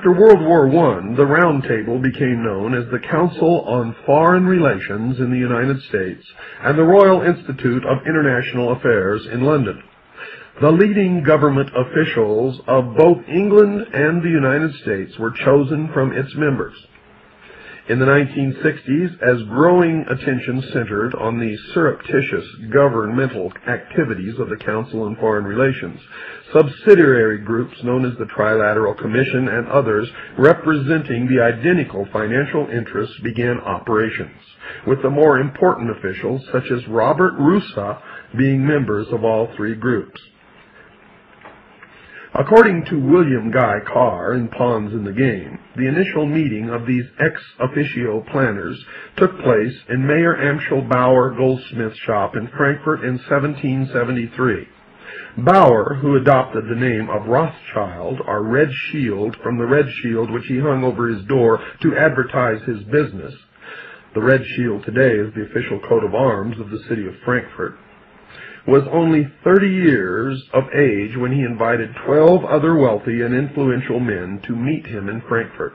After World War I, the Round Table became known as the Council on Foreign Relations in the United States and the Royal Institute of International Affairs in London. The leading government officials of both England and the United States were chosen from its members. In the 1960s, as growing attention centered on the surreptitious governmental activities of the Council on Foreign Relations, subsidiary groups known as the Trilateral Commission and others representing the identical financial interests began operations, with the more important officials such as Robert Russa being members of all three groups. According to William Guy Carr in Pawns in the Game, the initial meeting of these ex officio planners took place in Mayor Amschel Bauer Goldsmith's shop in Frankfurt in 1773. Bauer, who adopted the name of Rothschild, or Red Shield, from the red shield which he hung over his door to advertise his business — the red shield today is the official coat of arms of the city of Frankfurt — was only 30 years of age when he invited 12 other wealthy and influential men to meet him in Frankfurt.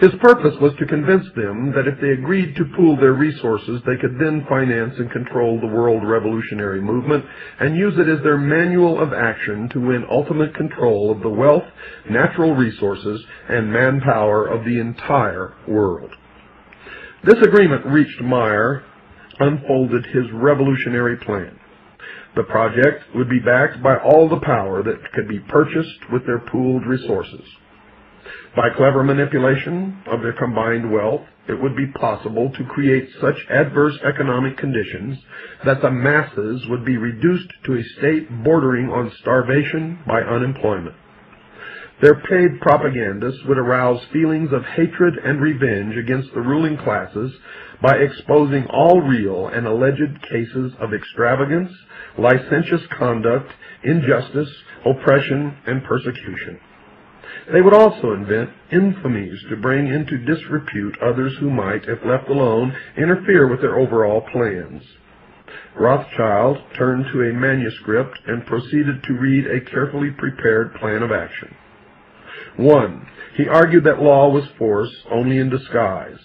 His purpose was to convince them that if they agreed to pool their resources, they could then finance and control the world revolutionary movement and use it as their manual of action to win ultimate control of the wealth, natural resources, and manpower of the entire world. This agreement reached, Meyer unfolded his revolutionary plan. The project would be backed by all the power that could be purchased with their pooled resources. By clever manipulation of their combined wealth, it would be possible to create such adverse economic conditions that the masses would be reduced to a state bordering on starvation by unemployment. Their paid propagandists would arouse feelings of hatred and revenge against the ruling classes by exposing all real and alleged cases of extravagance, licentious conduct, injustice, oppression, and persecution. They would also invent infamies to bring into disrepute others who might, if left alone, interfere with their overall plans. Rothschild turned to a manuscript and proceeded to read a carefully prepared plan of action. 1. He argued that law was force only in disguise.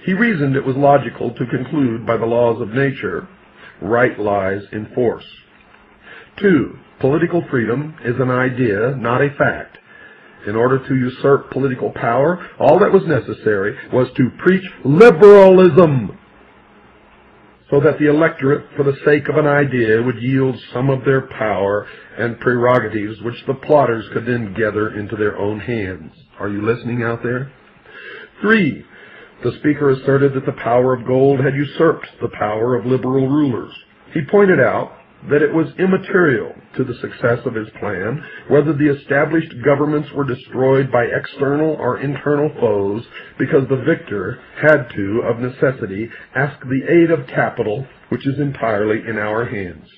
He reasoned it was logical to conclude by the laws of nature, right lies in force. 2. Political freedom is an idea, not a fact. In order to usurp political power, all that was necessary was to preach liberalism, so that the electorate, for the sake of an idea, would yield some of their power and prerogatives which the plotters could then gather into their own hands. Are you listening out there? 3. The speaker asserted that the power of gold had usurped the power of liberal rulers. He pointed out that it was immaterial to the success of his plan whether the established governments were destroyed by external or internal foes, because the victor had to, of necessity, ask the aid of capital, which is entirely in our hands.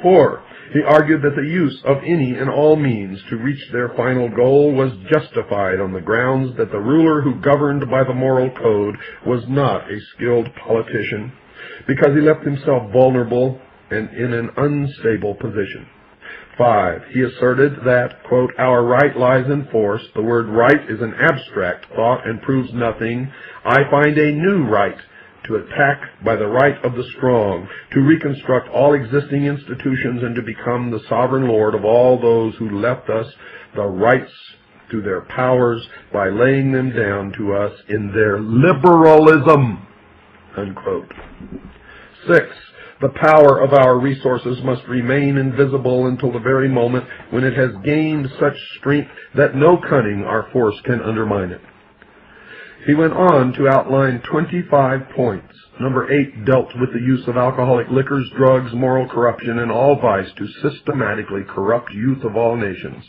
4. He argued that the use of any and all means to reach their final goal was justified on the grounds that the ruler who governed by the moral code was not a skilled politician, because he left himself vulnerable and in an unstable position. 5. He asserted that, quote, our right lies in force. The word right is an abstract thought and proves nothing. I find a new right to attack by the right of the strong, to reconstruct all existing institutions, and to become the sovereign lord of all those who left us the rights to their powers by laying them down to us in their liberalism, unquote. 6. The power of our resources must remain invisible until the very moment when it has gained such strength that no cunning or force can undermine it. He went on to outline 25 points. Number 8 dealt with the use of alcoholic liquors, drugs, moral corruption, and all vice to systematically corrupt youth of all nations.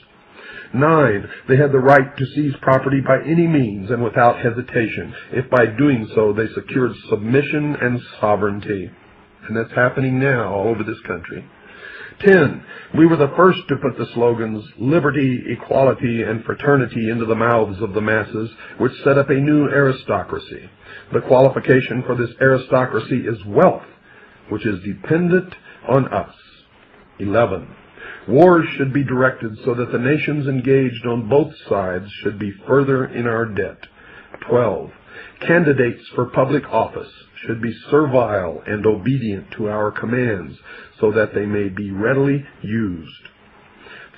9, they had the right to seize property by any means and without hesitation, if by doing so they secured submission and sovereignty. And that's happening now all over this country. 10, we were the first to put the slogans liberty, equality, and fraternity into the mouths of the masses, which set up a new aristocracy. The qualification for this aristocracy is wealth, which is dependent on us. 11, wars should be directed so that the nations engaged on both sides should be further in our debt. 12, candidates for public office should be servile and obedient to our commands so that they may be readily used.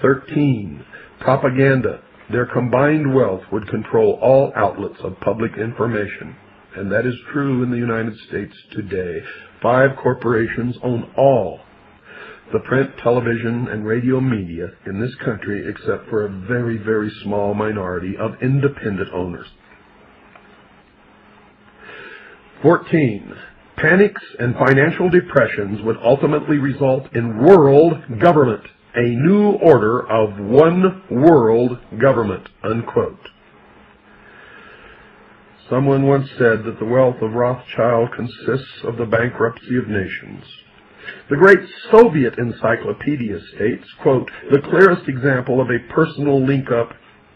13, propaganda. Their combined wealth would control all outlets of public information. And that is true in the United States today. 5 corporations own all the print, television, and radio media in this country except for a very, very small minority of independent owners. 14, panics and financial depressions would ultimately result in world government, a new order of one world government, unquote. Someone once said that the wealth of Rothschild consists of the bankruptcy of nations. The great Soviet encyclopedia states, quote, the clearest example of a personal link-up,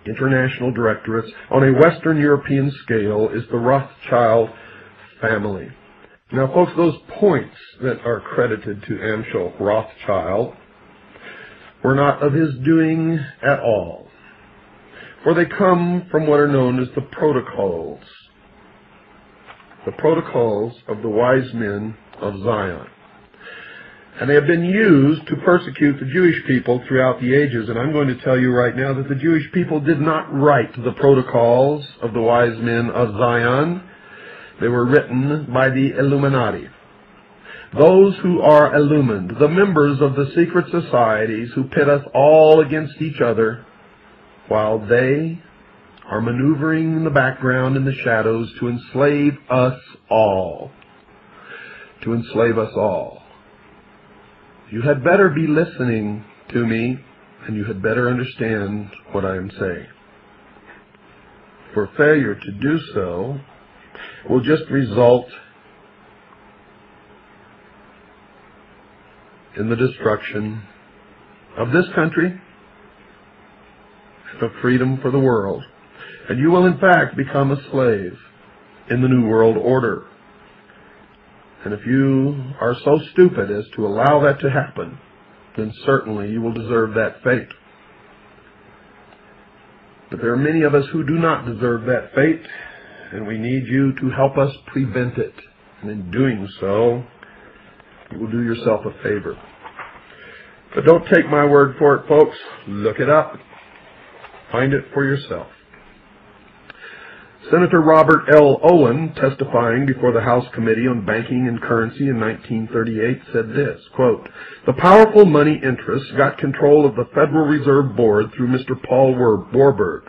international directorates, on a Western European scale is the Rothschild family. Now, folks, those points that are credited to Amschel Rothschild were not of his doing at all, for they come from what are known as the protocols of the wise men of Zion. And they have been used to persecute the Jewish people throughout the ages. And I'm going to tell you right now that the Jewish people did not write the protocols of the wise men of Zion. They were written by the Illuminati. Those who are illumined, the members of the secret societies who pit us all against each other, while they are maneuvering in the background in the shadows to enslave us all. To enslave us all. You had better be listening to me, and you had better understand what I am saying. For failure to do so will just result in the destruction of this country and of freedom for the world. And you will in fact become a slave in the New World Order. And if you are so stupid as to allow that to happen, then certainly you will deserve that fate. But there are many of us who do not deserve that fate, and we need you to help us prevent it. And in doing so, you will do yourself a favor. But don't take my word for it, folks. Look it up. Find it for yourself. Senator Robert L. Owen, testifying before the House Committee on Banking and Currency in 1938, said this, quote, the powerful money interests got control of the Federal Reserve Board through Mr. Paul Warburg,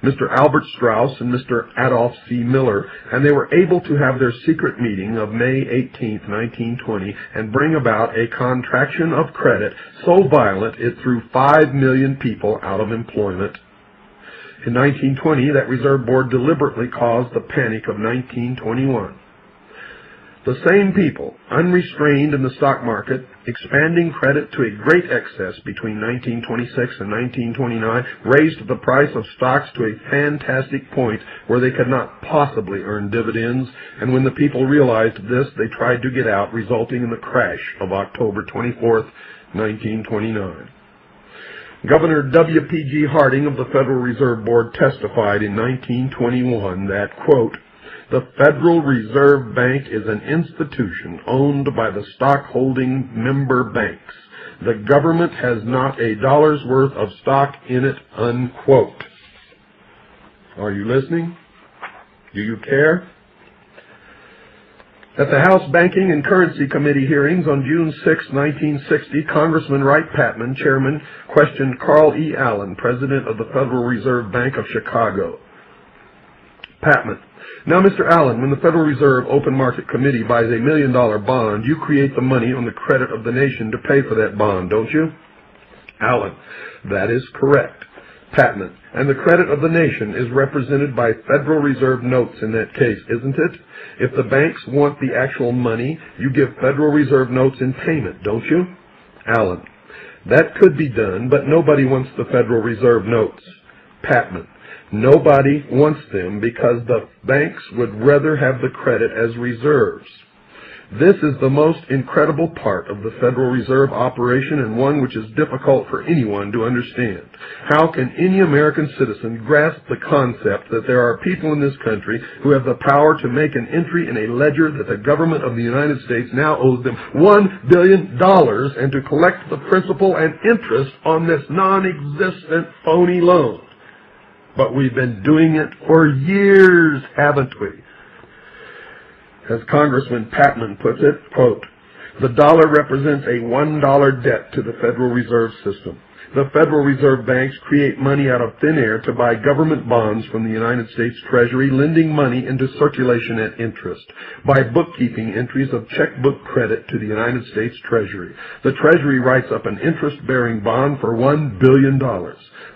Mr. Albert Strauss, and Mr. Adolph C. Miller, and they were able to have their secret meeting of May 18, 1920, and bring about a contraction of credit so violent it threw 5 million people out of employment. In 1920, that Reserve Board deliberately caused the panic of 1921. The same people, unrestrained in the stock market, expanding credit to a great excess between 1926 and 1929, raised the price of stocks to a fantastic point where they could not possibly earn dividends, and when the people realized this, they tried to get out, resulting in the crash of October 24, 1929. Governor W.P.G. Harding of the Federal Reserve Board testified in 1921 that, quote, the Federal Reserve Bank is an institution owned by the stock-holding member banks. The government has not a dollar's worth of stock in it, unquote. Are you listening? Do you care? At the House Banking and Currency Committee hearings on June 6, 1960, Congressman Wright Patman, chairman, questioned Carl E. Allen, president of the Federal Reserve Bank of Chicago. Patman: Now, Mr. Allen, when the Federal Reserve Open Market Committee buys $1 million bond, you create the money on the credit of the nation to pay for that bond, don't you? Allen: That is correct. Patman: And the credit of the nation is represented by Federal Reserve notes in that case, isn't it? If the banks want the actual money, you give Federal Reserve notes in payment, don't you? Allen: That could be done, but nobody wants the Federal Reserve notes. Patman: Nobody wants them because the banks would rather have the credit as reserves. This is the most incredible part of the Federal Reserve operation, and one which is difficult for anyone to understand. How can any American citizen grasp the concept that there are people in this country who have the power to make an entry in a ledger that the government of the United States now owes them $1 billion and to collect the principal and interest on this non-existent phony loan? But we've been doing it for years, haven't we? As Congressman Patman puts it, quote, "The dollar represents a $1 debt to the Federal Reserve System. The Federal Reserve banks create money out of thin air to buy government bonds from the United States Treasury, lending money into circulation at interest by bookkeeping entries of checkbook credit to the United States Treasury. The Treasury writes up an interest-bearing bond for $1 billion.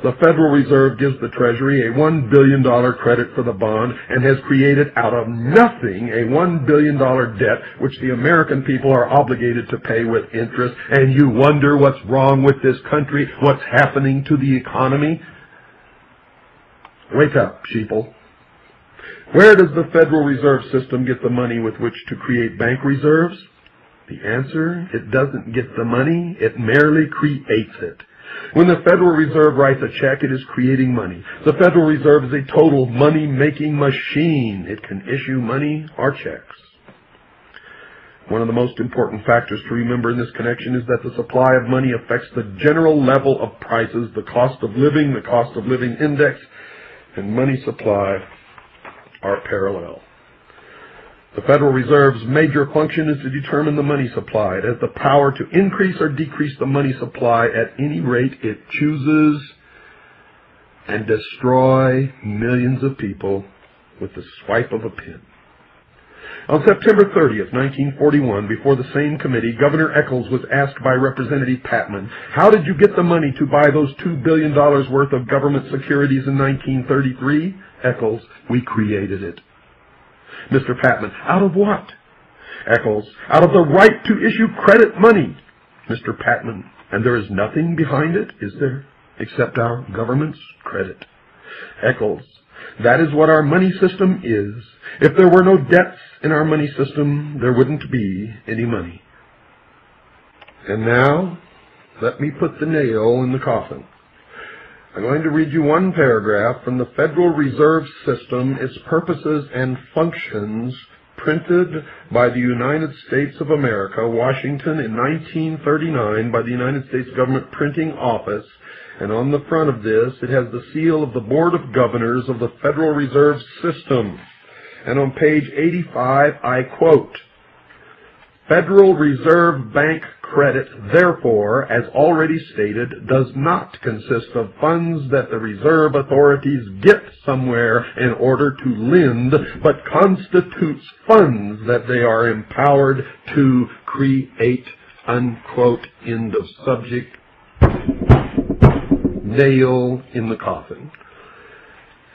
The Federal Reserve gives the Treasury a $1 billion credit for the bond and has created out of nothing a $1 billion debt which the American people are obligated to pay with interest. And you wonder what's wrong with this country, what's happening to the economy? Wake up, Sheeple. Where does the Federal Reserve System get the money with which to create bank reserves? The answer: it doesn't get the money, it merely creates it. When the Federal Reserve writes a check, it is creating money. The Federal Reserve is a total money-making machine. It can issue money or checks. One of the most important factors to remember in this connection is that the supply of money affects the general level of prices, the cost of living index, and money supply are parallel. The Federal Reserve's major function is to determine the money supply. It has the power to increase or decrease the money supply at any rate it chooses and destroy millions of people with the swipe of a pen. On September 30th, 1941, before the same committee, Governor Eccles was asked by Representative Patman, "How did you get the money to buy those $2 billion worth of government securities in 1933? Eccles: "We created it." Mr. Patman: "Out of what?" Eccles: "Out of the right to issue credit money." Mr. Patman: "And there is nothing behind it, is there, except our government's credit?" Eccles: "That is what our money system is. If there were no debts in our money system, there wouldn't be any money." And now, let me put the nail in the coffin. I'm going to read you one paragraph from the Federal Reserve System, its purposes and functions, printed by the United States of America, Washington, in 1939 by the United States Government Printing Office. And on the front of this, it has the seal of the Board of Governors of the Federal Reserve System. And on page 85, I quote, "Federal Reserve Bank credit, therefore, as already stated, does not consist of funds that the reserve authorities get somewhere in order to lend, but constitutes funds that they are empowered to create," unquote. End of subject. Nail in the coffin.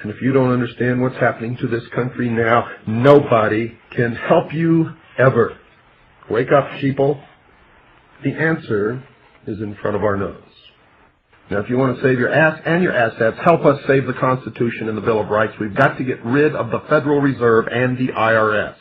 And if you don't understand what's happening to this country now, nobody can help you ever. Wake up, Sheeple. The answer is in front of our nose. Now, if you want to save your ass and your assets, help us save the Constitution and the Bill of Rights. We've got to get rid of the Federal Reserve and the IRS.